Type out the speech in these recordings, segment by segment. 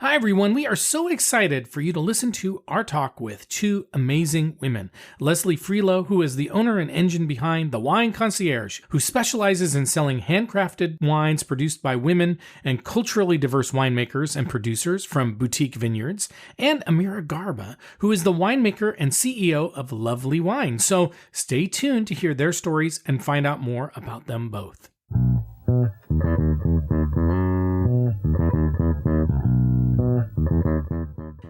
Hi, everyone. We are so excited for you to listen to our talk with two amazing women. Leslie Freelo, who is the owner and engine behind The Wine Concierge, who specializes in selling handcrafted wines produced by women and culturally diverse winemakers and producers from boutique vineyards, and Amira Garba, who is the winemaker and CEO of Lovely Wine. So stay tuned to hear their stories and find out more about them both.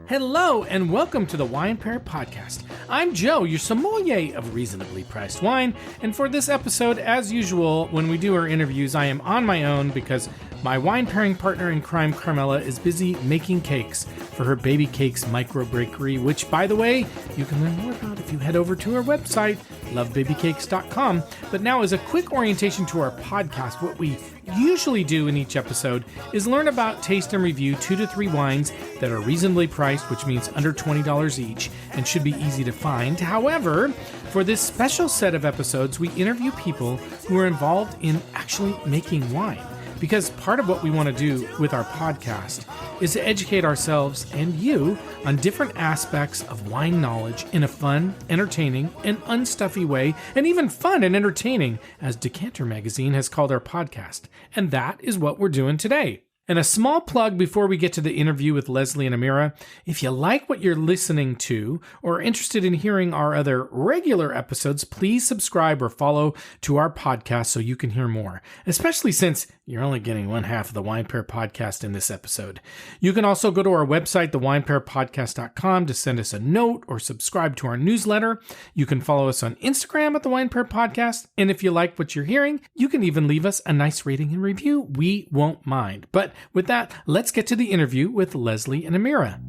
Hello and welcome to the Wine Pair Podcast. I'm Joe, your sommelier of reasonably priced wine, and for this episode, as usual, when we do our interviews, I am on my own because my wine pairing partner in crime, Carmela, is busy making cakes for her Baby Cakes microbakery, which, by the way, you can learn more about if you head over to our website, lovebabycakes.com. But now, as a quick orientation to our podcast, what we usually do in each episode is learn about, taste, and review 2 to 3 wines that are reasonably priced, which means under $20 each, and should be easy to find. However, for this special set of episodes, we interview people who are involved in actually making wine. Because part of what we want to do with our podcast is to educate ourselves and you on different aspects of wine knowledge in a fun, entertaining, and unstuffy way, and even fun and entertaining, as Decanter Magazine has called our podcast. And that is what we're doing today. And a small plug before we get to the interview with Leslie and Amira. If you like what you're listening to or are interested in hearing our other regular episodes, please subscribe or follow to our podcast so you can hear more, especially since you're only getting one half of the Wine Pair Podcast in this episode. You can also go to our website, thewinepairpodcast.com, to send us a note or subscribe to our newsletter. You can follow us on Instagram at The Wine Pair Podcast. And if you like what you're hearing, you can even leave us a nice rating and review. We won't mind. But with that, let's get to the interview with Leslie and Amira.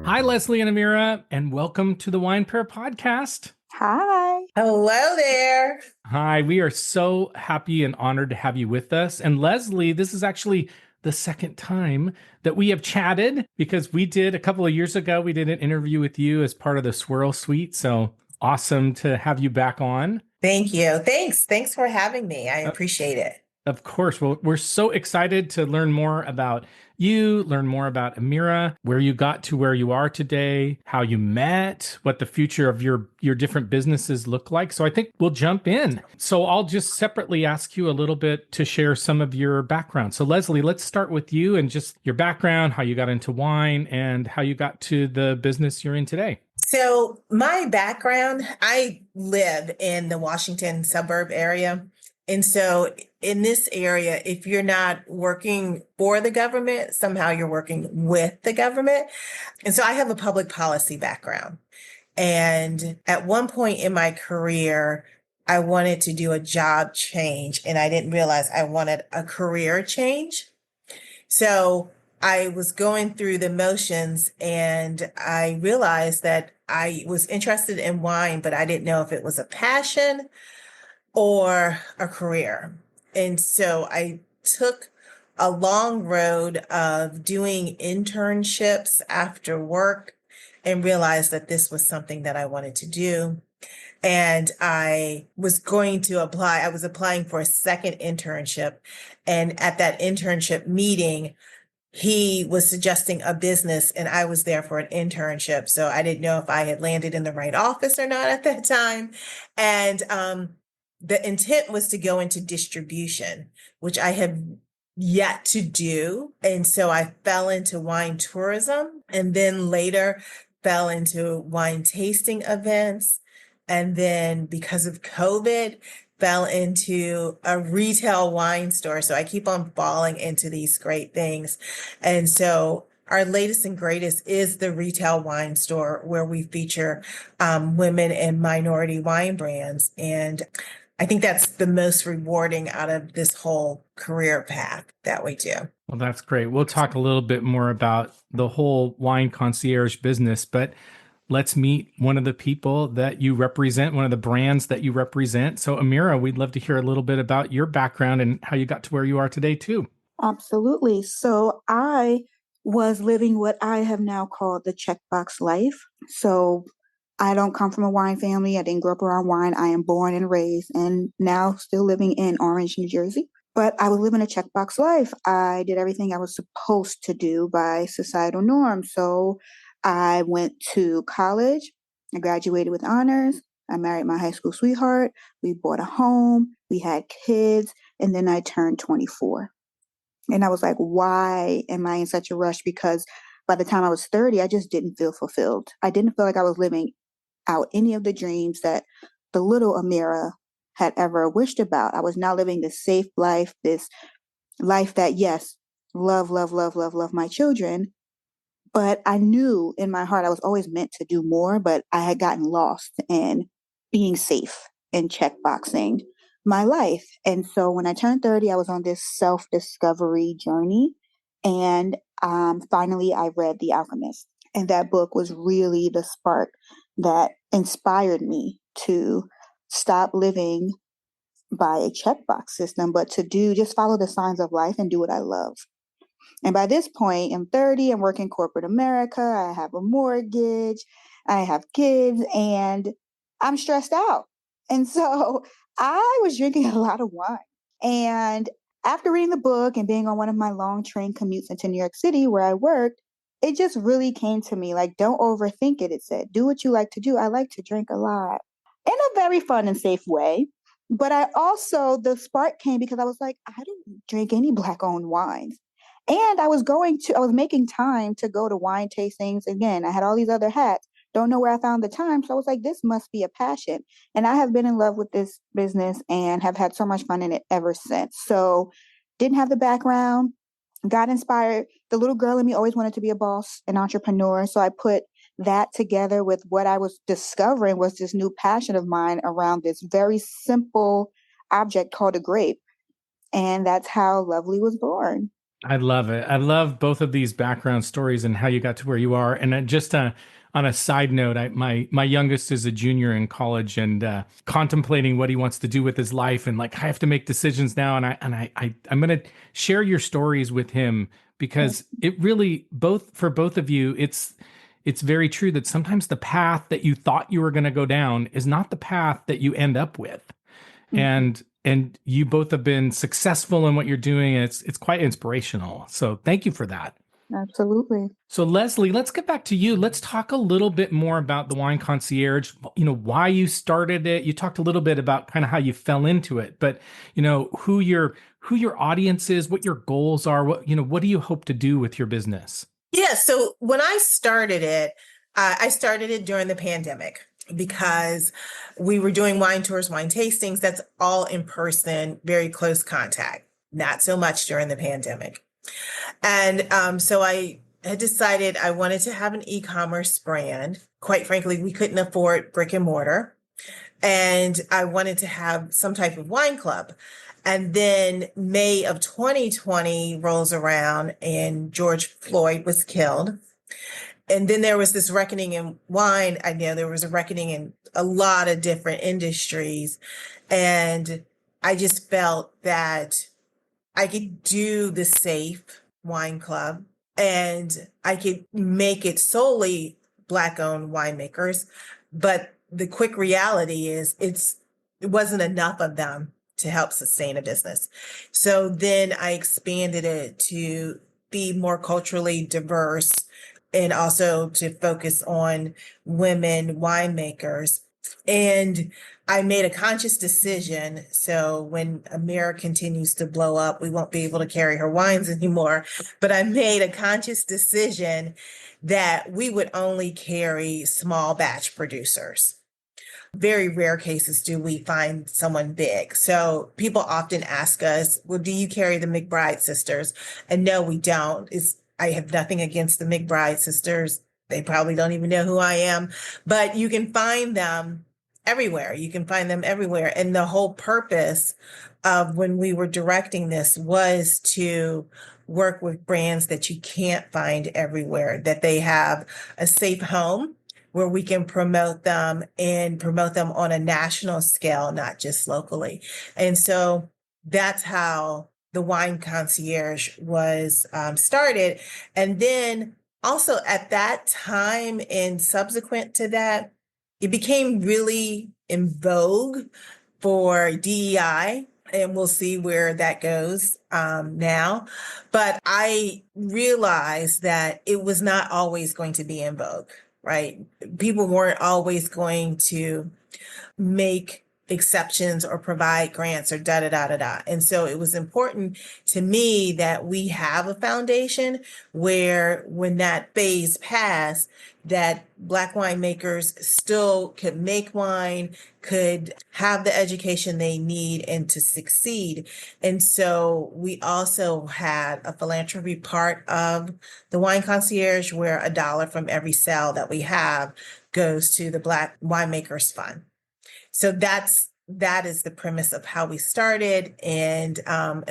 Hi, Leslie and Amira, and welcome to the Wine Pair Podcast. Hi. Hello there. Hi, we are so happy and honored to have you with us. And Leslie, this is actually the second time that we have chatted, because we did a couple of years ago, we did an interview with you as part of the Swirl Suite. So awesome to have you back on. Thank you. Thanks for having me. I appreciate it. Of course. Well, we're so excited to learn more about you, learn more about Amira, where you got to where you are today, how you met, what the future of your different businesses look like. So I think we'll jump in. So I'll just separately ask you a little bit to share some of your background. So Leslie, let's start with you and just your background, how you got into wine, and how you got to the business you're in today. So my background, I live in the Washington suburb area. And so in this area, if you're not working for the government, somehow you're working with the government. And so I have a public policy background. And at one point in my career, I wanted to do a job change, and I didn't realize I wanted a career change. So I was going through the motions, and I realized that I was interested in wine, but I didn't know if it was a passion or a career. And so I took a long road of doing internships after work and realized that this was something that I wanted to do. And I was going to apply. I was applying for a second internship. And at that internship meeting, he was suggesting a business, and I was there for an internship. So I didn't know if I had landed in the right office or not at that time. And the intent was to go into distribution, which I have yet to do. And so I fell into wine tourism, and then later fell into wine tasting events. And then because of COVID, fell into a retail wine store. So I keep on falling into these great things. And so our latest and greatest is the retail wine store, where we feature women and minority wine brands. And I think that's the most rewarding out of this whole career path that we do. Well, that's great. We'll talk a little bit more about the whole wine concierge business, but let's meet one of the people that you represent, one of the brands that you represent. So Amira, we'd love to hear a little bit about your background and how you got to where you are today too. Absolutely. So I was living what I have now called the checkbox life. So I don't come from a wine family. I didn't grow up around wine. I am born and raised and now still living in Orange, New Jersey. But I was living a checkbox life. I did everything I was supposed to do by societal norms. So I went to college. I graduated with honors. I married my high school sweetheart. We bought a home. We had kids. And then I turned 24. And I was like, why am I in such a rush? Because by the time I was 30, I just didn't feel fulfilled. I didn't feel like I was living out any of the dreams that the little Amira had ever wished about. I was now living this safe life, this life that, yes, love, love, love, love, love my children. But I knew in my heart I was always meant to do more, but I had gotten lost in being safe and checkboxing my life. And so when I turned 30, I was on this self discovery journey. And finally, I read The Alchemist. And that book was really the spark that inspired me to stop living by a checkbox system, but to just follow the signs of life and do what I love. And by this point, I'm 30, I'm working corporate America, I have a mortgage, I have kids, and I'm stressed out. And so I was drinking a lot of wine. And after reading the book and being on one of my long train commutes into New York City where I worked, it just really came to me like, don't overthink it. It said, do what you like to do. I like to drink a lot in a very fun and safe way. But the spark came because I was like, I don't drink any Black owned wines. And I was making time to go to wine tastings. Again, I had all these other hats. Don't know where I found the time. So I was like, this must be a passion. And I have been in love with this business and have had so much fun in it ever since. So didn't have the background, got inspired. The little girl in me always wanted to be a boss, an entrepreneur. So I put that together with what I was discovering was this new passion of mine around this very simple object called a grape. And that's how Lovely was born. I love it. I love both of these background stories and how you got to where you are. And just on a side note, my youngest is a junior in college and contemplating what he wants to do with his life. And like, I have to make decisions now. And I'm going to share your stories with him because it really for both of you, it's very true that sometimes the path that you thought you were going to go down is not the path that you end up with. Mm-hmm. And you both have been successful in what you're doing. And it's quite inspirational. So thank you for that. Absolutely. So Leslie, let's get back to you. Let's talk a little bit more about the Wine Concierge, why you started it. You talked a little bit about kind of how you fell into it, but who your audience is, what your goals are, what do you hope to do with your business? Yeah. So when I started it during the pandemic, because we were doing wine tours, wine tastings. That's all in person, very close contact, not so much during the pandemic. And so I had decided I wanted to have an e-commerce brand. Quite frankly, we couldn't afford brick and mortar. And I wanted to have some type of wine club. And then May of 2020 rolls around and George Floyd was killed. And then there was this reckoning in wine. I know there was a reckoning in a lot of different industries. And I just felt that I could do the safe wine club and I could make it solely Black-owned winemakers. But the quick reality is it wasn't enough of them to help sustain a business. So then I expanded it to be more culturally diverse and also to focus on women winemakers. And I made a conscious decision. So when Amira continues to blow up, we won't be able to carry her wines anymore. But I made a conscious decision that we would only carry small batch producers. Very rare cases do we find someone big. So people often ask us, well, do you carry the McBride sisters? And no, we don't. I have nothing against the McBride sisters. They probably don't even know who I am, but you can find them everywhere. And the whole purpose of when we were directing this was to work with brands that you can't find everywhere, that they have a safe home where we can promote them on a national scale, not just locally. And so that's how the Wine Concierge was started. And then also at that time and subsequent to that, it became really in vogue for DEI and we'll see where that goes now. But I realized that it was not always going to be in vogue, right? People weren't always going to make exceptions or provide grants or da da da da da. And so it was important to me that we have a foundation where when that phase passed, that Black winemakers still could make wine, could have the education they need and to succeed. And so we also had a philanthropy part of the Wine Concierge where $1 from every sale that we have goes to the Black Winemakers Fund. So that is the premise of how we started, and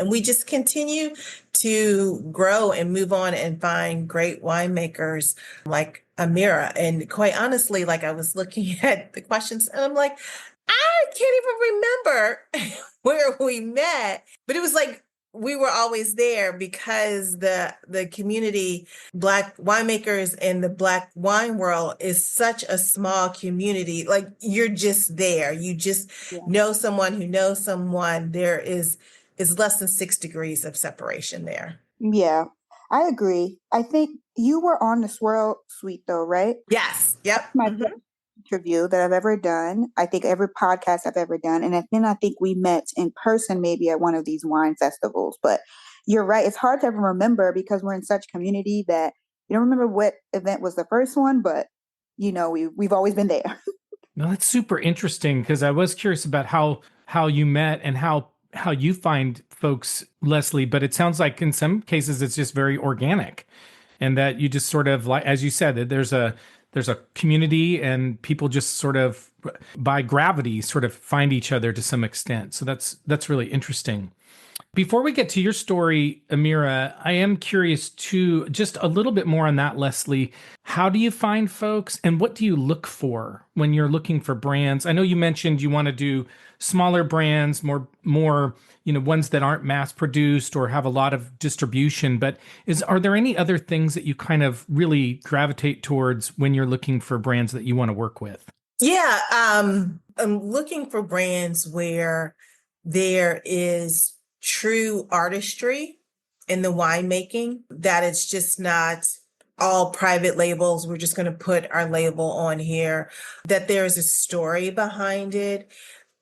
we just continue to grow and move on and find great winemakers like Amira. And quite honestly, like I was looking at the questions, and I'm like, I can't even remember where we met, but it was like we were always there because the community, Black winemakers in the Black wine world is such a small community. Like you're just there. You just know someone who knows someone. There is less than 6 degrees of separation there. Yeah, I agree. I think you were on the Swirl Suite though, right? Yes. Yep. My first interview that I've ever done. I think every podcast I've ever done. And then I think we met in person maybe at one of these wine festivals. But you're right. It's hard to ever remember because we're in such community that you don't remember what event was the first one, but we've always been there. No, that's super interesting because I was curious about how you met and how you find folks, Leslie, but it sounds like in some cases it's just very organic and that you just sort of, like, as you said, that there's a community and people just sort of by gravity sort of find each other to some extent. So that's really interesting. Before we get to your story, Amira, I am curious to just a little bit more on that, Leslie. How do you find folks and what do you look for when you're looking for brands? I know you mentioned you want to do smaller brands, more, ones that aren't mass produced or have a lot of distribution, but are there any other things that you kind of really gravitate towards when you're looking for brands that you want to work with? Yeah, I'm looking for brands where there is true artistry in the winemaking, that it's just not all private labels. We're just going to put our label on here, that there's a story behind it.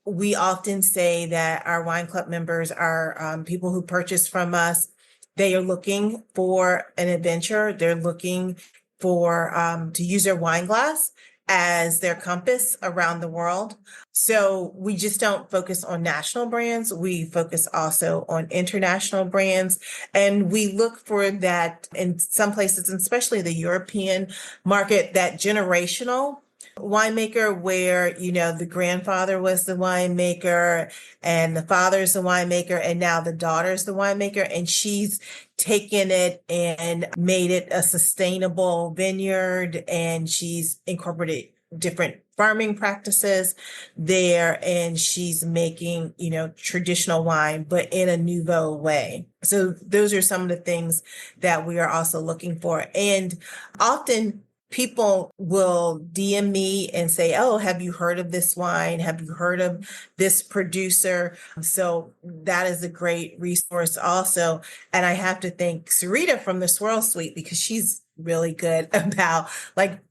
We often say that our wine club members are people who purchase from us. They are looking for an adventure. They're looking for to use their wine glass as their compass around the world. So we just don't focus on national brands. We focus also on international brands. And we look for that in some places, and especially the European market, that generational winemaker where, the grandfather was the winemaker and the father's the winemaker and now the daughter's the winemaker, and she's taken it and made it a sustainable vineyard, and she's incorporated different farming practices there, and she's making, traditional wine, but in a nouveau way. So those are some of the things that we are also looking for. And often people will DM me and say, oh, have you heard of this wine? Have you heard of this producer? So that is a great resource also. And I have to thank Sarita from the Swirl Suite because she's really good about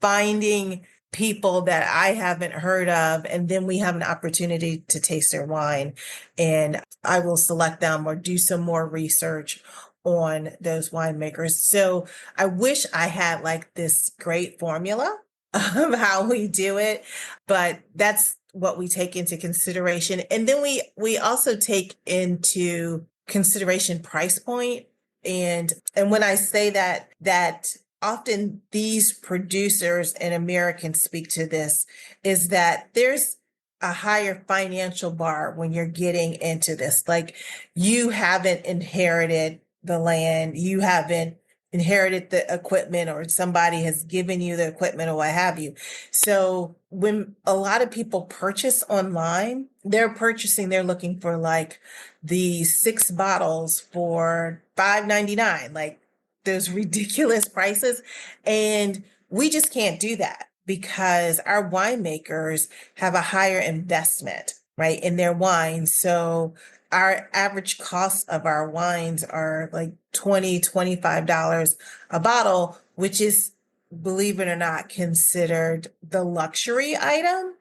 finding people that I haven't heard of. And then we have an opportunity to taste their wine, and I will select them or do some more research on those winemakers. So I wish I had this great formula of how we do it, but that's what we take into consideration. And then we also take into consideration price point. And when I say that often these producers, and Americans speak to this, is that there's a higher financial bar when you're getting into this. You haven't inherited the land, you haven't inherited the equipment, or somebody has given you the equipment or what have you. So when a lot of people purchase online, they're looking for the 6 bottles for $5.99, those ridiculous prices. And we just can't do that because our winemakers have a higher investment, right, in their wine. So our average cost of our wines are like $25 a bottle, which is, believe it or not, considered the luxury item.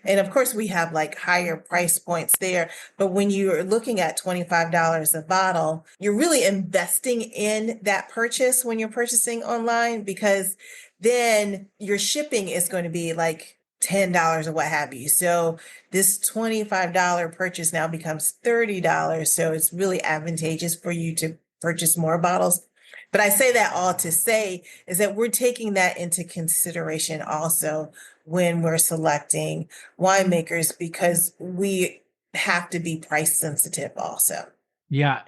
And of course, we have like higher price points there. But when you're looking at $25 a bottle, you're really investing in that purchase when you're purchasing online, because then your shipping is going to be like $10 or what have you. So this $25 purchase now becomes $30. So it's really advantageous for you to purchase more bottles. But I say that all to say is that we're taking that into consideration also when we're selecting winemakers, because we have to be price sensitive also. Yeah.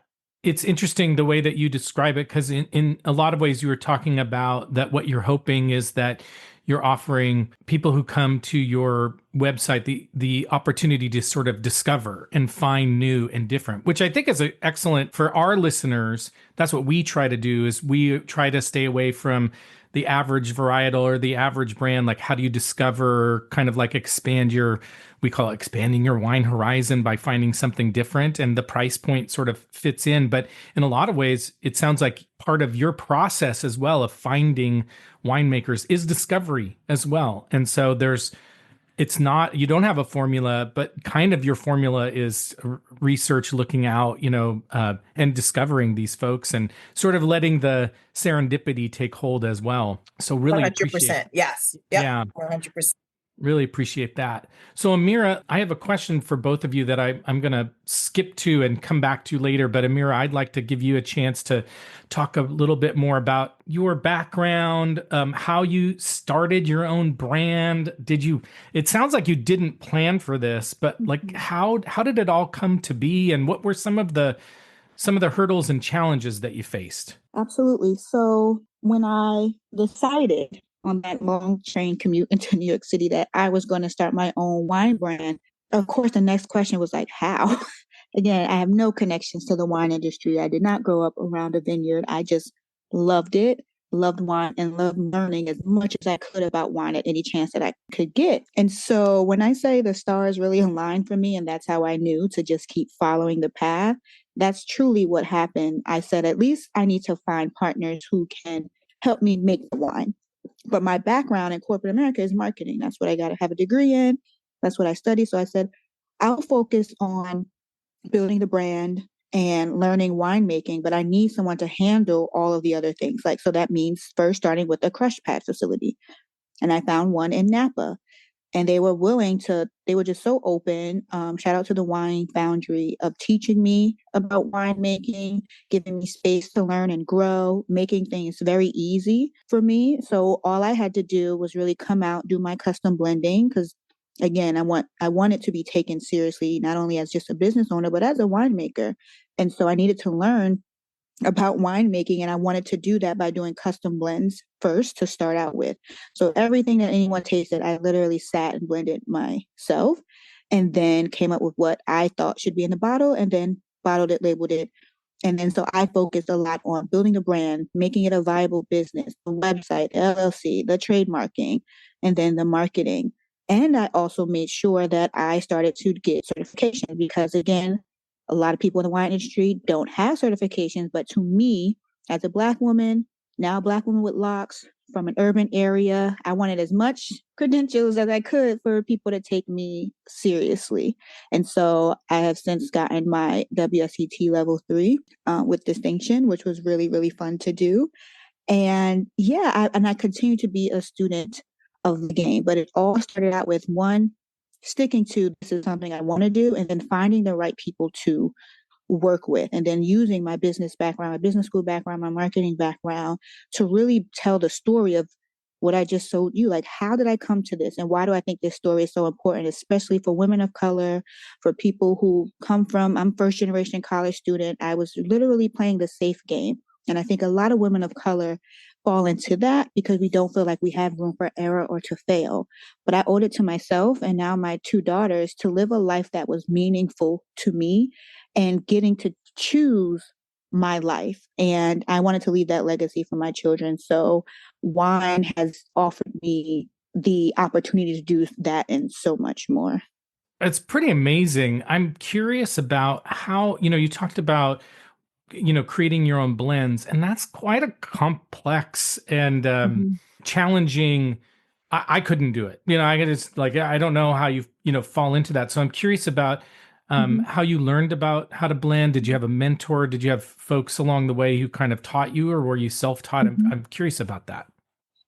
It's interesting the way that you describe it, because in a lot of ways you were talking about that what you're hoping is that you're offering people who come to your website the opportunity to sort of discover and find new and different, which I think is excellent for our listeners. That's what we try to do, is we try to stay away from the average varietal or the average brand. Like, how do you discover, kind of like expand your, we call it expanding your wine horizon by finding something different, and the price point sort of fits in. But in a lot of ways, it sounds like part of your process as well of finding winemakers is discovery as well. And so it's not, you don't have a formula, but kind of your formula is research, looking out, and discovering these folks and sort of letting the serendipity take hold as well. So really 100%. Yes. Yep. Yeah. 100%. Really appreciate that. So Amira, I have a question for both of you that I'm going to skip to and come back to later. But Amira, I'd like to give you a chance to talk a little bit more about your background, how you started your own brand. It sounds like you didn't plan for this, but like how did it all come to be, and what were some of the hurdles and challenges that you faced? Absolutely. So when I decided on that long train commute into New York City that I was going to start my own wine brand, of course, the next question was like, how? Again, I have no connections to the wine industry. I did not grow up around a vineyard. I just loved it, loved wine, and loved learning as much as I could about wine at any chance that I could get. And so when I say the stars really aligned for me, and that's how I knew to just keep following the path, that's truly what happened. I said, at least I need to find partners who can help me make the wine. But my background in corporate America is marketing. That's what I got to have a degree in. That's what I study. So I said, I'll focus on building the brand and learning winemaking, but I need someone to handle all of the other things. So that means first starting with a crush pad facility. And I found one in Napa. And they were they were just so open. Shout out to the Wine Foundry of teaching me about winemaking, giving me space to learn and grow, making things very easy for me. So all I had to do was really come out, do my custom blending, because again, I want it to be taken seriously, not only as just a business owner, but as a winemaker. And so I needed to learn about winemaking, and I wanted to do that by doing custom blends first to start out with. So everything that anyone tasted, I literally sat and blended myself, and then came up with what I thought should be in the bottle, and then bottled it, labeled it. And then so I focused a lot on building a brand, making it a viable business, the website, LLC, the trademarking, and then the marketing. And I also made sure that I started to get certification, because again, a lot of people in the wine industry don't have certifications, but to me, as a Black woman, now a Black woman with locks from an urban area, I wanted as much credentials as I could for people to take me seriously. And so I have since gotten my WSET level 3 with distinction, which was really, really fun to do. And yeah, I continue to be a student of the game, but it all started out with one, sticking to this is something I want to do, and then finding the right people to work with, and then using my business background, my business school background, my marketing background to really tell the story of what I just told you. Like, how did I come to this? And why do I think this story is so important, especially for women of color, for people who I'm first generation college student. I was literally playing the safe game. And I think a lot of women of color fall into that because we don't feel like we have room for error or to fail. But I owed it to myself and now my 2 daughters to live a life that was meaningful to me and getting to choose my life. And I wanted to leave that legacy for my children. So wine has offered me the opportunity to do that and so much more. It's pretty amazing. I'm curious about how, you talked about, creating your own blends, and that's quite a complex and Mhm. challenging. I couldn't do it. I could just like, I don't know how fall into that. So I'm curious about Mhm. how you learned about how to blend. Did you have a mentor? Did you have folks along the way who kind of taught you, or were you self-taught? Mhm. I'm curious about that.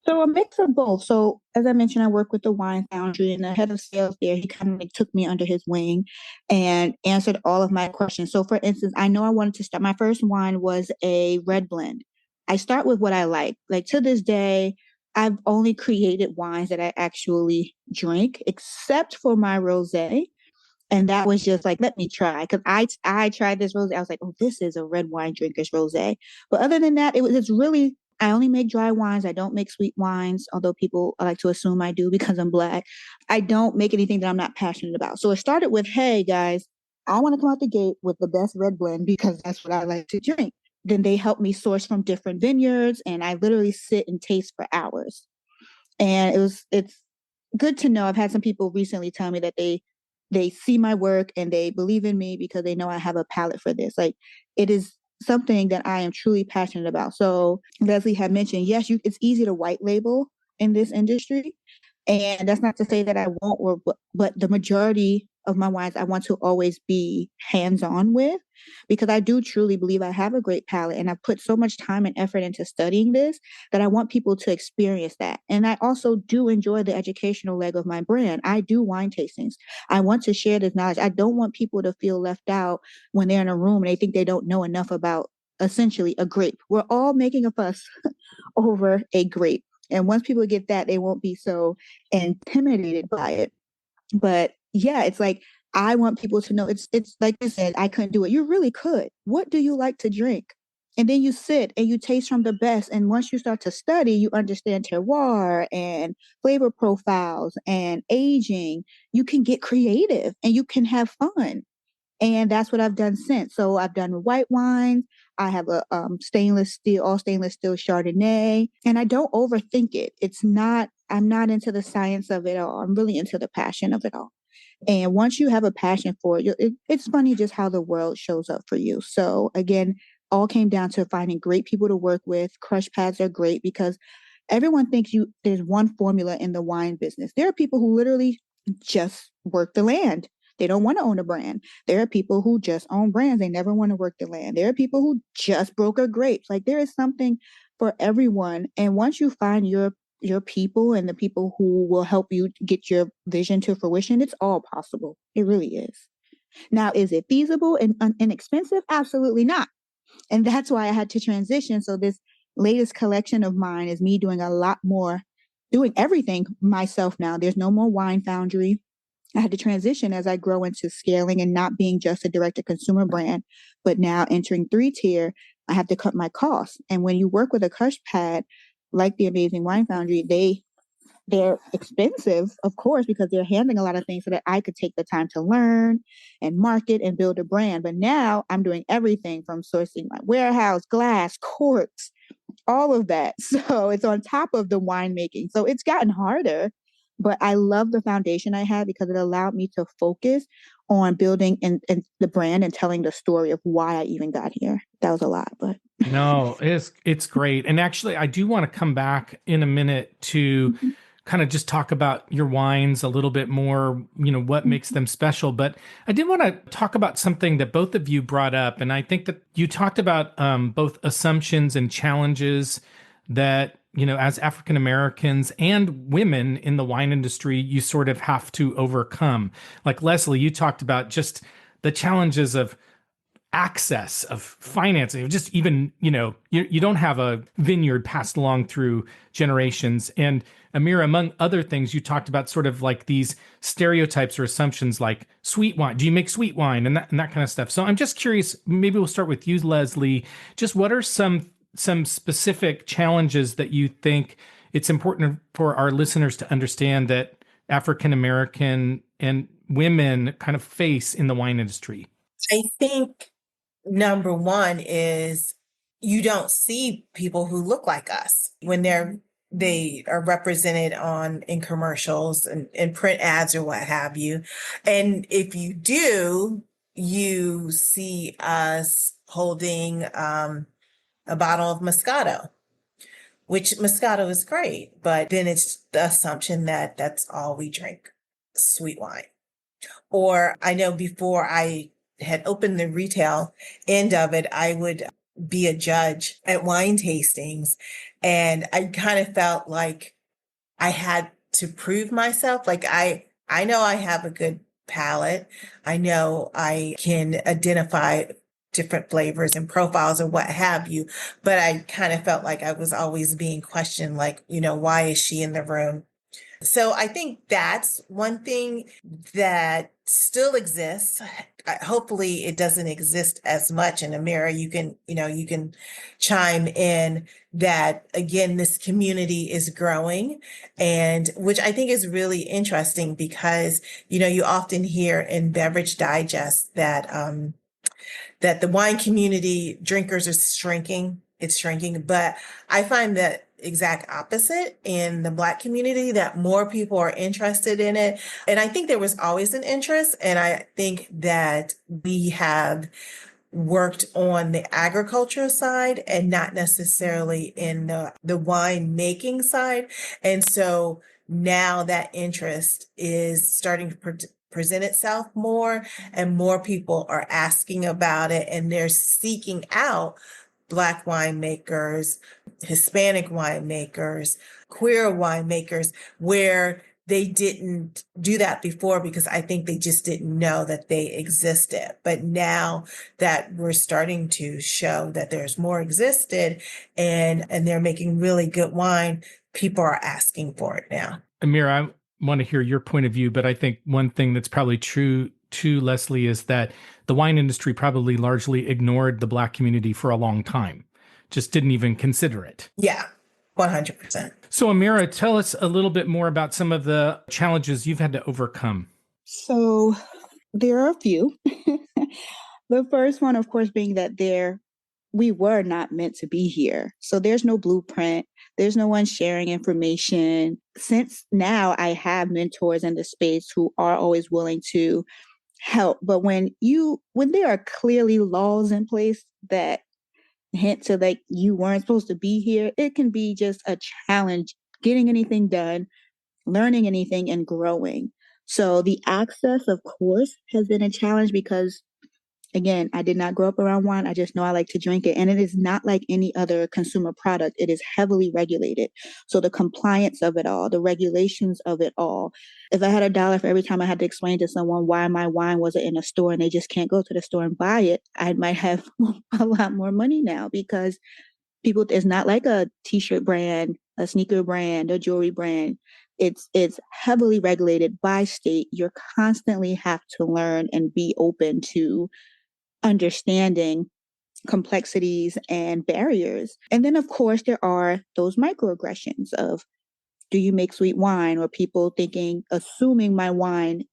So a mix of both. So as I mentioned, I work with the wine foundry, and the head of sales there, he kind of like took me under his wing and answered all of my questions. So for instance, I know I wanted to start, my first wine was a red blend. I start with what I like. Like to this day, I've only created wines that I actually drink, except for my rosé. And that was just like, let me try. Cause I tried this rosé. I was like, oh, this is a red wine drinker's rosé. But other than that, it's really, I only make dry wines. I don't make sweet wines, although people like to assume I do because I'm Black. I don't make anything that I'm not passionate about. So it started with, hey guys, I want to come out the gate with the best red blend because that's what I like to drink. Then they help me source from different vineyards, and I literally sit and taste for hours. And it's good to know. I've had some people recently tell me that they see my work and they believe in me because they know I have a palate for this. Like it is something that I am truly passionate about. So Leslie had mentioned, yes, it's easy to white label in this industry. And that's not to say that I won't, but the majority of my wines I want to always be hands on with, because I do truly believe I have a great palate, and I've put so much time and effort into studying this that I want people to experience that. And I also do enjoy the educational leg of my brand. I do wine tastings. I want to share this knowledge. I don't want people to feel left out when they're in a room and they think they don't know enough about essentially a grape. We're all making a fuss over a grape. And once people get that, they won't be so intimidated by it. But yeah, it's like I want people to know it's like I said, I couldn't do it. You really could. What do you like to drink? And then you sit and you taste from the best. And once you start to study, you understand terroir and flavor profiles and aging. You can get creative and you can have fun. And that's what I've done since. So I've done white wines. I have a all stainless steel Chardonnay, and I don't overthink it. I'm not into the science of it all. I'm really into the passion of it all. And once you have a passion for it, it's funny just how the world shows up for you. So again, all came down to finding great people to work with. Crush pads are great because everyone thinks there's one formula in the wine business. There are people who literally just work the land. They don't want to own a brand. There are people who just own brands. They never want to work the land. There are people who just broker grapes. Like there is something for everyone. And once you find your people and the people who will help you get your vision to fruition, it's all possible. It really is. Now, is it feasible and inexpensive? Absolutely not. And that's why I had to transition. So this latest collection of mine is me doing a lot more, doing everything myself now. There's no more wine foundry. I had to transition as I grow into scaling and not being just a direct to consumer brand, but now entering 3 tier. I have to cut my costs. And when you work with a crush pad like the Amazing Wine Foundry, they're expensive, of course, because they're handling a lot of things so that I could take the time to learn and market and build a brand. But now I'm doing everything from sourcing my warehouse, glass, corks, all of that. So it's on top of the winemaking. So it's gotten harder, but I love the foundation I had because it allowed me to focus on building and the brand and telling the story of why I even got here. That was a lot, but No, it's great. And actually, I do want to come back in a minute to kind of just talk about your wines a little bit more, what makes them special. But I did want to talk about something that both of you brought up. And I think that you talked about both assumptions and challenges that, as African Americans and women in the wine industry, you sort of have to overcome. Like Leslie, you talked about just the challenges of access, of financing, of just even, you don't have a vineyard passed along through generations. And Amira, among other things, you talked about sort of like these stereotypes or assumptions like sweet wine. Do you make sweet wine and that kind of stuff? So I'm just curious, maybe we'll start with you, Leslie. Just what are some specific challenges that you think it's important for our listeners to understand that African American and women kind of face in the wine industry? I think number one is you don't see people who look like us when they're they are represented in commercials and print ads or what have you. And if you do, you see us holding a bottle of Moscato, which Moscato is great, but then it's the assumption that that's all we drink, sweet wine. Or I know before I had opened the retail end of it, I would be a judge at wine tastings. And I kind of felt like I had to prove myself. Like I know I have a good palate. I know I can identify different flavors and profiles or what have you. But I kind of felt like I was always being questioned, like, why is she in the room? So I think that's one thing that still exists. Hopefully it doesn't exist as much in America. You can chime in that again, this community is growing, and which I think is really interesting because, you often hear in Beverage Digest that the wine community drinkers are shrinking. It's shrinking, but I find that exact opposite in the Black community, that more people are interested in it. And I think there was always an interest. And I think that we have worked on the agriculture side and not necessarily in the wine making side. And so now that interest is starting to present itself more, and more people are asking about it, and they're seeking out Black winemakers, Hispanic winemakers, queer winemakers, where they didn't do that before because I think they just didn't know that they existed. But now that we're starting to show that there's more existed and they're making really good wine, people are asking for it now. Amira, I want to hear your point of view, but I think one thing that's probably true too, Leslie, is that the wine industry probably largely ignored the Black community for a long time, just didn't even consider it. Yeah, 100%. So Amira, tell us a little bit more about some of the challenges you've had to overcome. So there are a few. The first one, of course, being that we were not meant to be here. So there's no blueprint. There's no one sharing information. Since now I have mentors in the space who are always willing to help. But when there are clearly laws in place that hint to like you weren't supposed to be here, it can be just a challenge getting anything done, learning anything, and growing. So the access, of course, has been a challenge because, again, I did not grow up around wine. I just know I like to drink it. And it is not like any other consumer product. It is heavily regulated. So the compliance of it all, the regulations of it all. If I had $1 for every time I had to explain to someone why my wine wasn't in a store and they just can't go to the store and buy it, I might have a lot more money now because it's not like a t-shirt brand, a sneaker brand, a jewelry brand. It's heavily regulated by state. You're constantly have to learn and be open to understanding complexities and barriers. And then, of course, there are those microaggressions of, do you make sweet wine? Or people assuming my wine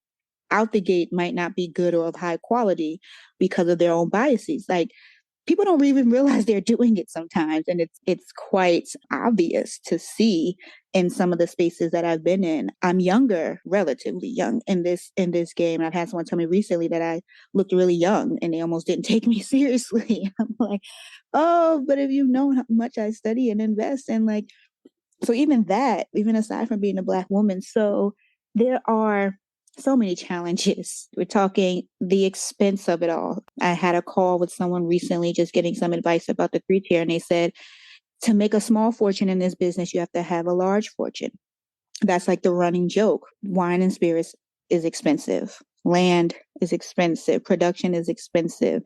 out the gate might not be good or of high quality because of their own biases. Like, people don't even realize they're doing it sometimes. And it's quite obvious to see in some of the spaces that I've been in. I'm younger, relatively young in this game. I've had someone tell me recently that I looked really young and they almost didn't take me seriously. I'm like, oh, but if you've known how much I study and invest, and like, so even aside from being a Black woman, so there are so many challenges. We're talking the expense of it all. I had a call with someone recently just getting some advice about the 3-tier, and they said, to make a small fortune in this business, you have to have a large fortune. That's like the running joke. Wine and spirits is expensive. Land is expensive. Production is expensive.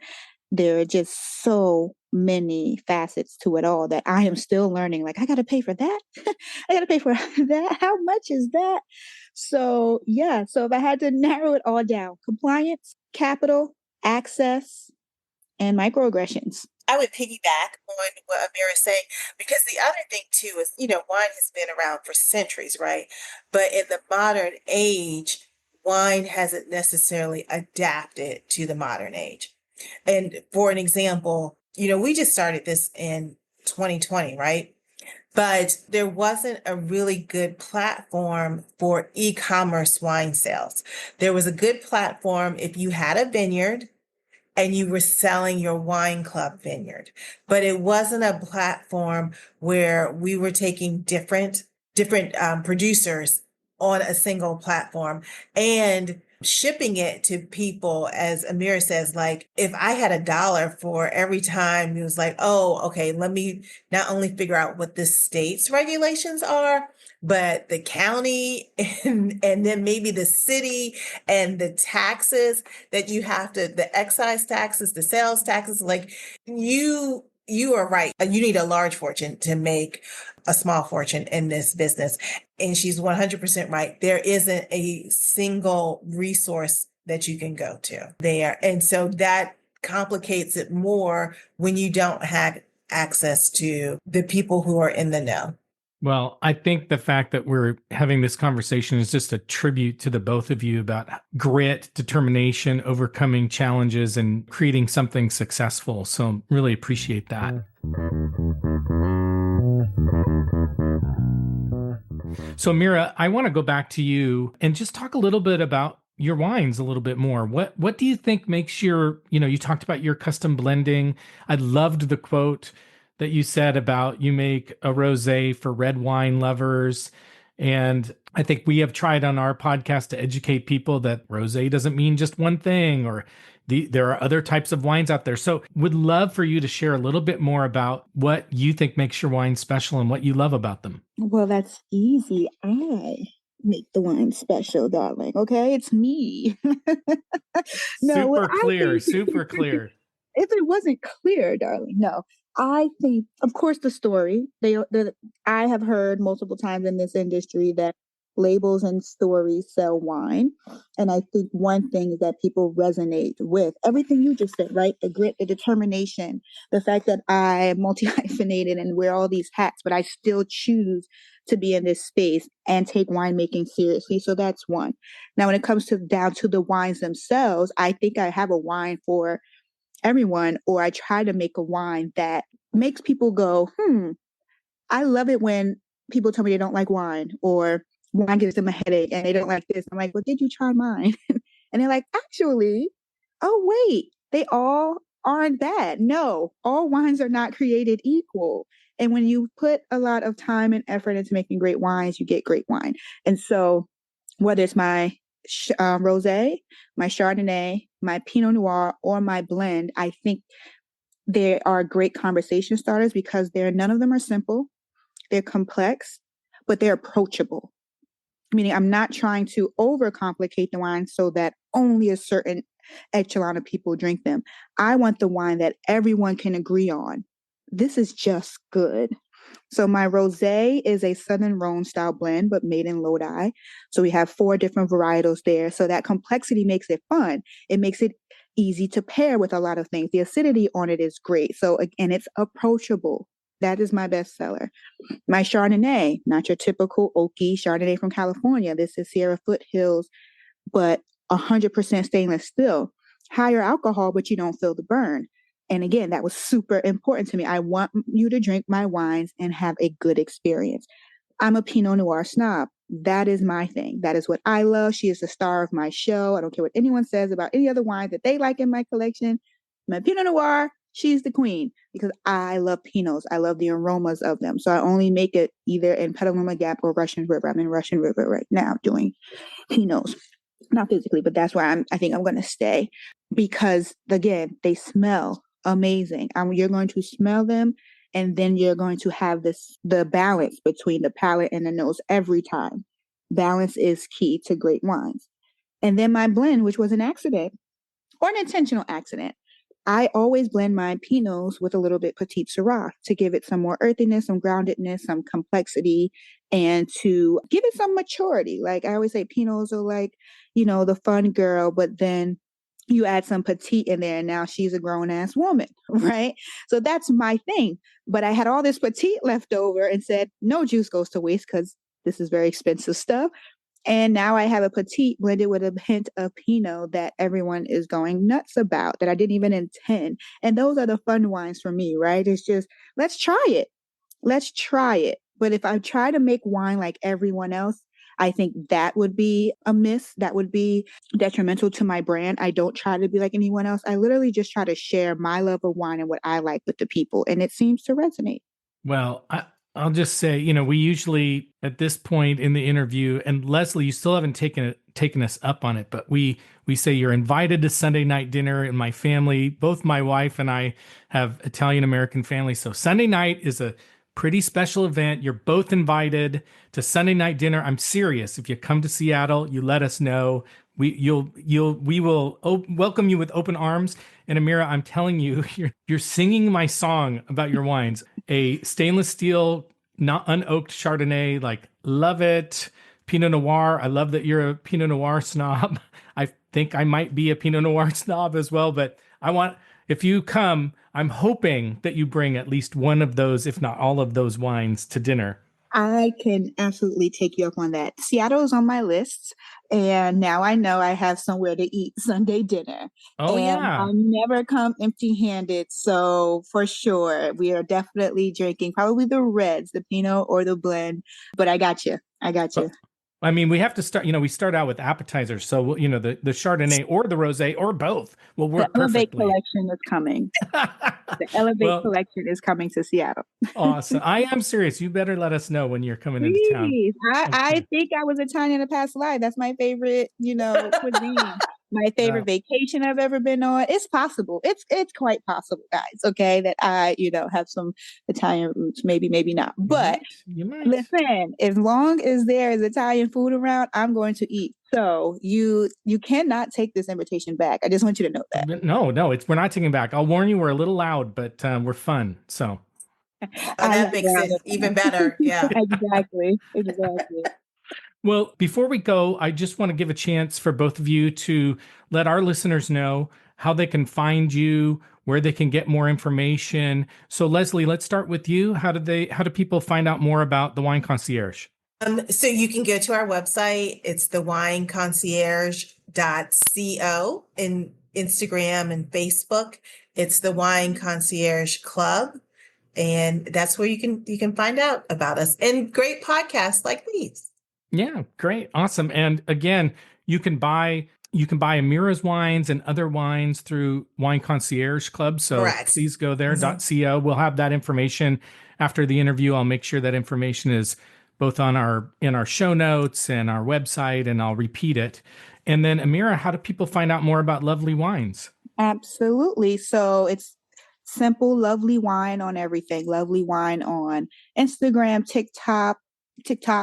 There are just so many facets to it all that I am still learning. Like, I got to pay for that. I got to pay for that. How much is that? So yeah. So if I had to narrow it all down, compliance, capital, access, and microaggressions. I would piggyback on what Amira is saying, because the other thing too is, wine has been around for centuries, right? But in the modern age, wine hasn't necessarily adapted to the modern age. And for an example, we just started this in 2020, right? but there wasn't a really good platform for e-commerce wine sales. There was a good platform if you had a vineyard and you were selling your wine club vineyard, but it wasn't a platform where we were taking different producers on a single platform and shipping it to people. As Amira says, like, if I had $1 for every time it was like, oh, okay, let me not only figure out what the state's regulations are, but the county and then maybe the city and the taxes that you have to, the excise taxes, the sales taxes, like you are right. You need a large fortune to make a small fortune in this business. And she's 100% right. There isn't a single resource that you can go to there. And so that complicates it more when you don't have access to the people who are in the know. Well, I think the fact that we're having this conversation is just a tribute to the both of you about grit, determination, overcoming challenges, and creating something successful. So really appreciate that. So Mira, I want to go back to you and just talk a little bit about your wines a little bit more. What do you think makes your, you talked about your custom blending. I loved the quote that you said about you make a rosé for red wine lovers. And I think we have tried on our podcast to educate people that rosé doesn't mean just one thing, or there are other types of wines out there. So would love for you to share a little bit more about what you think makes your wine special and what you love about them. Well, that's easy. I make the wine special, darling. Okay, it's me. No, what Super I clear, think, super clear. if it wasn't clear, darling, no. I think, of course, the story. I have heard multiple times in this industry that labels and stories sell wine, and I think one thing is that people resonate with everything you just said, right? The grit, the determination, the fact that I multi hyphenated and wear all these hats, but I still choose to be in this space and take winemaking seriously. So that's one. Now, when it comes to down to the wines themselves, I think I have a wine for everyone, or I try to make a wine that makes people go, I love it when people tell me they don't like wine, or wine gives them a headache and they don't like this. I'm like, well, did you try mine? And they're like, actually, oh, wait, they all aren't bad. No, all wines are not created equal. And when you put a lot of time and effort into making great wines, you get great wine. And so whether it's my rosé, my Chardonnay, my Pinot Noir, or my blend, I think they are great conversation starters because none of them are simple. They're complex, but they're approachable. Meaning I'm not trying to overcomplicate the wine so that only a certain echelon of people drink them. I want the wine that everyone can agree on. This is just good. So my rosé is a Southern Rhone style blend, but made in Lodi. So we have 4 different varietals there. So that complexity makes it fun. It makes it easy to pair with a lot of things. The acidity on it is great. So again, it's approachable. That is my best seller. My Chardonnay, not your typical oaky Chardonnay from California. This is Sierra Foothills, but 100% stainless steel. Higher alcohol, but you don't feel the burn. And again, that was super important to me. I want you to drink my wines and have a good experience. I'm a Pinot Noir snob. That is my thing. That is what I love. She is the star of my show. I don't care what anyone says about any other wines that they like in my collection. My Pinot Noir, she's the queen because I love Pinots. I love the aromas of them. So I only make it either in Petaluma Gap or Russian River. I'm in Russian River right now doing Pinots. Not physically, but that's where I think I'm going to stay because, again, they smell amazing. You're going to smell them, and then you're going to have the balance between the palate and the nose every time. Balance is key to great wines. And then my blend, which was an accident or an intentional accident. I always blend my Pinots with a little bit Petite Syrah to give it some more earthiness, some groundedness, some complexity, and to give it some maturity. Like I always say, Pinots are like, the fun girl, but then you add some petite in there and now she's a grown ass woman, right? So that's my thing. But I had all this petite left over and said, no juice goes to waste because this is very expensive stuff. And now I have a petite blended with a hint of Pinot that everyone is going nuts about, that I didn't even intend. And those are the fun wines for me, right? It's just, let's try it. let's try it. But if I try to make wine like everyone else, I think that would be a miss. That would be detrimental to my brand. I don't try to be like anyone else. I literally just try to share my love of wine and what I like with the people. And it seems to resonate. Well, I'll just say, we usually at this point in the interview, and Leslie, you still haven't taken us up on it, but we say you're invited to Sunday night dinner. And my family, both my wife and I, have Italian American families. So Sunday night is a pretty special event. You're both invited to Sunday night dinner. I'm serious. If you come to Seattle, you let us know. We will welcome you with open arms. And Amira, I'm telling you, you're singing my song about your wines. A stainless steel, not unoaked Chardonnay, like love it. Pinot Noir. I love that you're a Pinot Noir snob. I think I might be a Pinot Noir snob as well, but if you come, I'm hoping that you bring at least one of those, if not all of those wines to dinner. I can absolutely take you up on that. Seattle is on my list, and now I know I have somewhere to eat Sunday dinner. Oh, and yeah. I never come empty-handed, so for sure, we are definitely drinking probably the reds, the Pinot or the blend, but I got you. I mean, we have to start, we start out with appetizers. So, the Chardonnay or the Rosé or both will work the Elevate perfectly. collection is coming. The Elevate collection is coming to Seattle. Awesome. I am serious. You better let us know when you're coming into town. I think I was Italian in a past life. That's my favorite, cuisine. My favorite vacation I've ever been on. It's possible. It's quite possible, guys. Okay, that I, have some Italian roots. Maybe not. But you might. Listen, as long as there is Italian food around, I'm going to eat. So you cannot take this invitation back. I just want you to know that. No, we're not taking it back. I'll warn you, we're a little loud, but we're fun. So that makes it even better. Yeah. Exactly. Well, before we go, I just want to give a chance for both of you to let our listeners know how they can find you, where they can get more information. So Leslie, let's start with you. How do people find out more about the Wine Concierge? So you can go to our website. It's thewineconcierge.co. In Instagram and Facebook, it's the Wine Concierge Club. And that's where you can find out about us and great podcasts like these. Yeah, great. Awesome. And again, you can buy Amira's wines and other wines through Wine Concierge Club. So Correct. Please go there, .co. We'll have that information after the interview. I'll make sure that information is both in our show notes and our website, and I'll repeat it. And then Amira, how do people find out more about Lovely Wines? Absolutely. So it's simple, Lovely Wine on everything. Lovely Wine on Instagram, TikTok,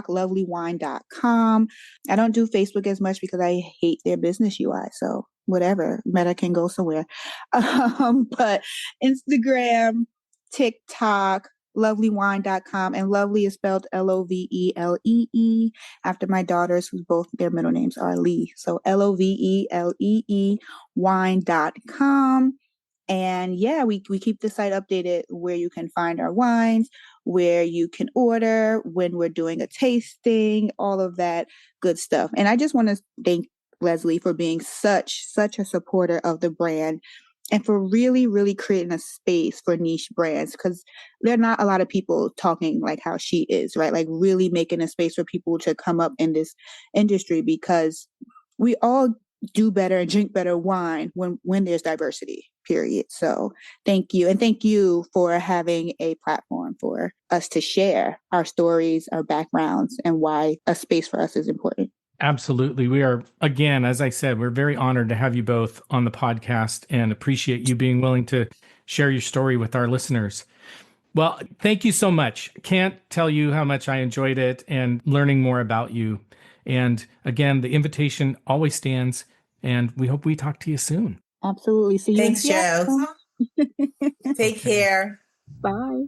lovelywine.com. I don't do Facebook as much because I hate their business UI. So whatever, Meta can go somewhere. But Instagram, TikTok, lovelywine.com, and Lovely is spelled Lovelee after my daughters, whose both their middle names are Lee. So Lovelee wine.com. And yeah, we keep the site updated where you can find our wines, where you can order, when we're doing a tasting, all of that good stuff. And I just want to thank Leslie for being such a supporter of the brand and for really, really creating a space for niche brands, because there are not a lot of people talking like how she is, right? Like really making a space for people to come up in this industry, because we all do better and drink better wine when there's diversity, period. So thank you. And thank you for having a platform for us to share our stories, our backgrounds, and why a space for us is important. Absolutely. We are, again, as I said, we're very honored to have you both on the podcast and appreciate you being willing to share your story with our listeners. Well, thank you so much. Can't tell you how much I enjoyed it and learning more about you. And again, the invitation always stands, and we hope we talk to you soon. Absolutely. See you. Thanks, Joe. Take care. Bye.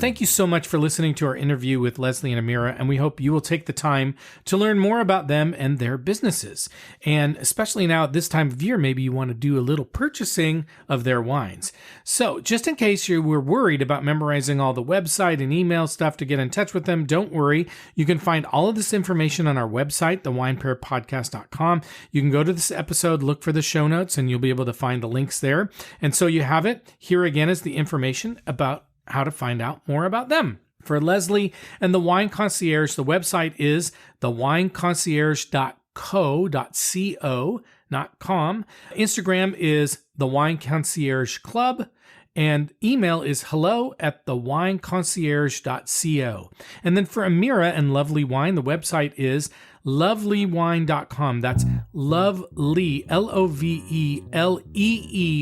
thank you so much for listening to our interview with Leslie and Amira, and we hope you will take the time to learn more about them and their businesses. And especially now at this time of year, maybe you want to do a little purchasing of their wines. So just in case you were worried about memorizing all the website and email stuff to get in touch with them, don't worry. You can find all of this information on our website, thewinepairpodcast.com. You can go to this episode, look for the show notes, and you'll be able to find the links there. And so you have it. Here again is the information about how to find out more about them. For Leslie and the Wine Concierge, the website is thewineconcierge.co.com. Instagram is the Wine Concierge Club, and email is hello@thewineconcierge.co. And then for Amira and Lovely Wine, the website is lovelywine.com. That's lovely, Lovelee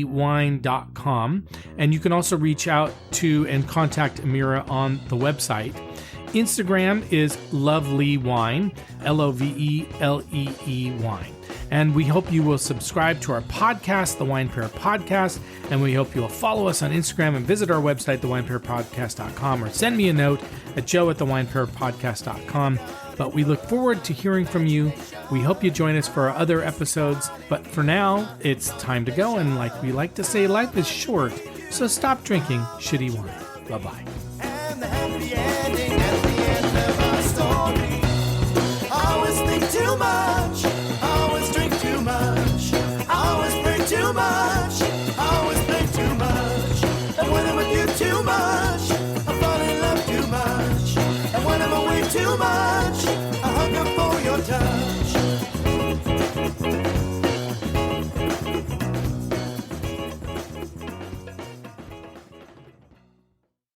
wine.com. And you can also reach out to and contact Amira on the website. Instagram is Lovely Wine, Lovelee wine. And we hope you will subscribe to our podcast, The Wine Pair Podcast, and we hope you will follow us on Instagram and visit our website, thewinepairpodcast.com, or send me a note at joe@thewinepairpodcast.com. But we look forward to hearing from you. We hope you join us for our other episodes. But for now, it's time to go. And like we like to say, life is short, so stop drinking shitty wine. Bye-bye. And the happy ending at the end of our story. Always think too much, always drink too much, always drink too much.